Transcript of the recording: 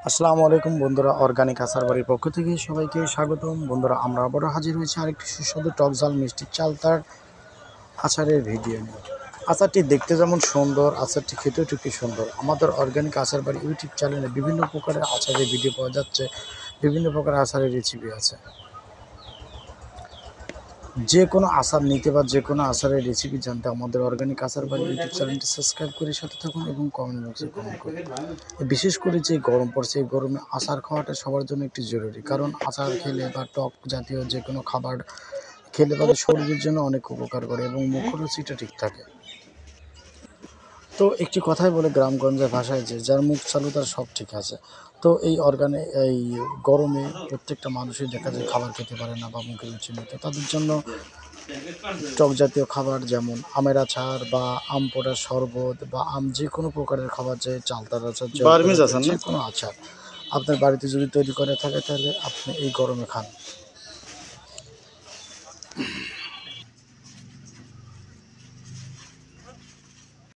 আসসালামু আলাইকুম বন্ধুরা, অর্গানিক আচার বাড়ির পক্ষ থেকে সবাইকে স্বাগতম। বন্ধুরা, আমরা আবারও হাজির হয়েছি আরেকটি সুস্বাদু টক ঝাল মিষ্টি চালতার আচারের ভিডিও নিয়ে। আচারটি দেখতে যেমন সুন্দর, আচারটি খেতেও ঠিক সুন্দর। আমাদের অর্গানিক আচার বাড়ি ইউটিউব চ্যানেলে বিভিন্ন প্রকারের আচারের ভিডিও পাওয়া যাচ্ছে, বিভিন্ন প্রকারের আচারের রেসিপি আছে। যে কোনো আচার নিতে বা যে কোনো আচারের রেসিপি জানতে আমাদের অর্গানিক আচার বাড়ি ইউটিউব চ্যানেলটি সাবস্ক্রাইব করে সাথে থাকুন এবং কমেন্ট বক্সে কমেন্ট করুন। বিশেষ করে যে গরম পড়ছে, এই গরমে আচার খাওয়াটা সবার জন্য একটি জরুরি, কারণ আচার খেলে বা টক জাতীয় যে কোনো খাবার খেলে পরে শরীরের জন্য অনেক উপকার করে এবং মুখরুচিটা ঠিক থাকে। তো একটি কথাই বলে গ্রামগঞ্জের ভাষায় যে যার মুখ চালু তার সব ঠিক আছে। তো এই গরমে প্রত্যেকটা মানুষই দেখা যায় খাবার খেতে পারে না বা মুখে রুচি নেই, তো তাদের জন্য টক জাতীয় খাবার যেমন আমের আচার বা আম পোড়ার শরবত বা যে কোনো প্রকারের খাবার, যে চালতার আচার, যে কোনো আচার আপনার বাড়িতে যদি তৈরি করে থাকে তাহলে আপনি এই গরমে খান।